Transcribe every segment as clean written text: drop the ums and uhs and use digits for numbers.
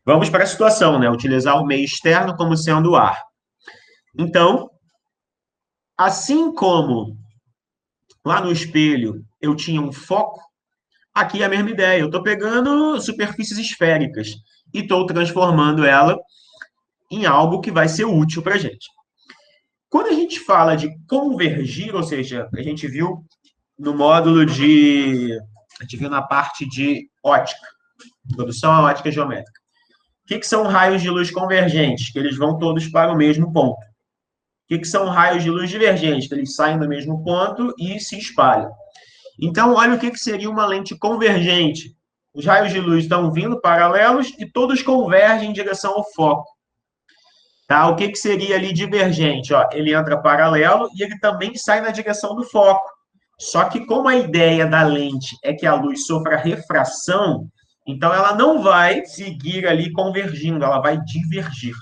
Vamos para a situação, né? Utilizar o meio externo como sendo o ar. Então, assim como lá no espelho eu tinha um foco, aqui é a mesma ideia. Eu estou pegando superfícies esféricas e estou transformando ela em algo que vai ser útil para a gente. Quando a gente fala de convergir, ou seja, a gente viu no módulo de. A gente viu na parte de ótica, introdução à ótica geométrica. O que são raios de luz convergentes? Que eles vão todos para o mesmo ponto. O que são raios de luz divergentes? Que eles saem do mesmo ponto e se espalham. Então, olha o que seria uma lente convergente. Os raios de luz estão vindo paralelos e todos convergem em direção ao foco. Tá? O que seria ali divergente? Ó, ele entra paralelo e ele também sai na direção do foco. Só que como a ideia da lente é que a luz sofra refração, então ela não vai seguir ali convergindo, ela vai divergir.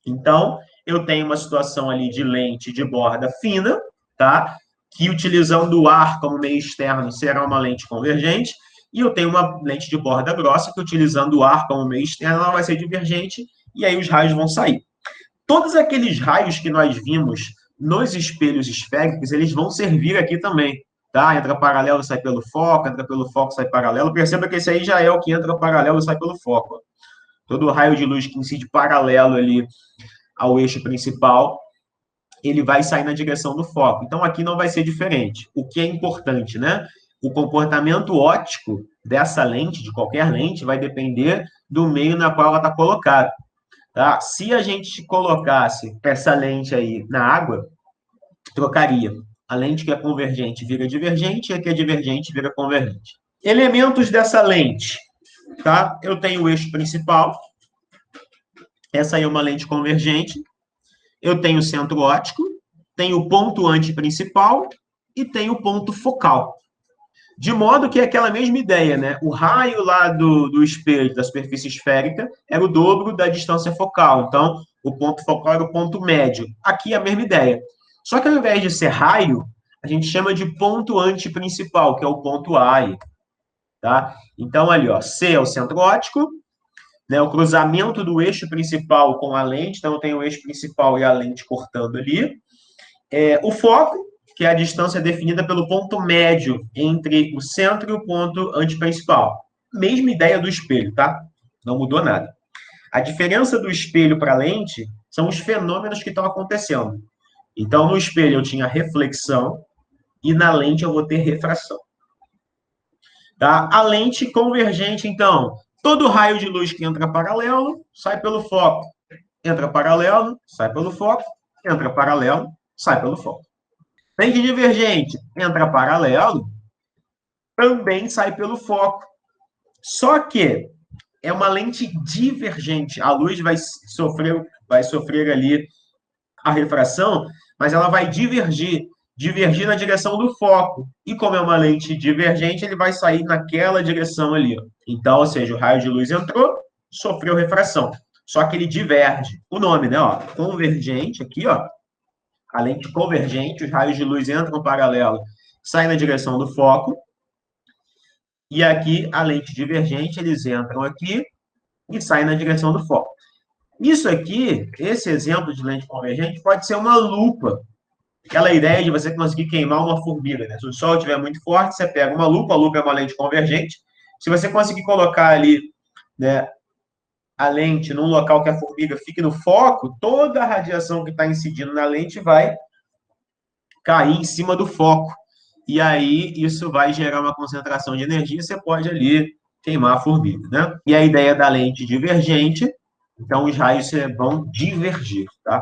Então, eu tenho uma situação ali de lente de borda fina, tá? Que utilizando o ar como meio externo será uma lente convergente, e eu tenho uma lente de borda grossa que utilizando o ar como meio externo ela vai ser divergente, e aí os raios vão sair. Todos aqueles raios que nós vimos nos espelhos esféricos, eles vão servir aqui também, tá? Entra paralelo, sai pelo foco, entra pelo foco, sai paralelo. Perceba que esse aí já é o que entra paralelo e sai pelo foco. Todo raio de luz que incide paralelo ali ao eixo principal, ele vai sair na direção do foco. Então, aqui não vai ser diferente. O que é importante, né? O comportamento óptico dessa lente, de qualquer lente, vai depender do meio na qual ela está colocada. Tá? Se a gente colocasse essa lente aí na água, trocaria. A lente que é convergente vira divergente e a que é divergente vira convergente. Elementos dessa lente. Tá? Eu tenho o eixo principal. Essa aí é uma lente convergente. Eu tenho o centro óptico, tenho o ponto antiprincipal e tenho o ponto focal. De modo que é aquela mesma ideia, né? O raio lá do espelho, da superfície esférica, era o dobro da distância focal. Então, o ponto focal era o ponto médio. Aqui é a mesma ideia. Só que ao invés de ser raio, a gente chama de ponto antiprincipal, que é o ponto A. Tá? Então, ali, ó, C é o centro óptico, né, o cruzamento do eixo principal com a lente, então eu tenho o eixo principal e a lente cortando ali. O foco, que é a distância definida pelo ponto médio entre o centro e o ponto antiprincipal. Mesma ideia do espelho, tá? Não mudou nada. A diferença do espelho para a lente são os fenômenos que estão acontecendo. Então, no espelho eu tinha reflexão e na lente eu vou ter refração. Tá? A lente convergente, então, todo raio de luz que entra paralelo sai pelo foco. Entra paralelo, sai pelo foco. Entra paralelo, sai pelo foco. Lente divergente, entra paralelo, também sai pelo foco. Só que é uma lente divergente. A luz vai sofrer ali a refração, mas ela vai divergir na direção do foco. E como é uma lente divergente, ele vai sair naquela direção ali. Ó. Então, ou seja, o raio de luz entrou, sofreu refração. Só que ele diverge. O nome, né? Ó, convergente aqui, ó. A lente convergente, os raios de luz entram paralelo, saem na direção do foco. E aqui, a lente divergente, eles entram aqui e saem na direção do foco. Isso aqui, esse exemplo de lente convergente, pode ser uma lupa. Aquela ideia de você conseguir queimar uma formiga, né? Se o sol estiver muito forte, você pega uma lupa, a lupa é uma lente convergente. Se você conseguir colocar ali, né, a lente num local que a formiga fique no foco, toda a radiação que está incidindo na lente vai cair em cima do foco. E aí, isso vai gerar uma concentração de energia, você pode ali queimar a formiga, né? E a ideia da lente divergente, então os raios vão divergir, tá?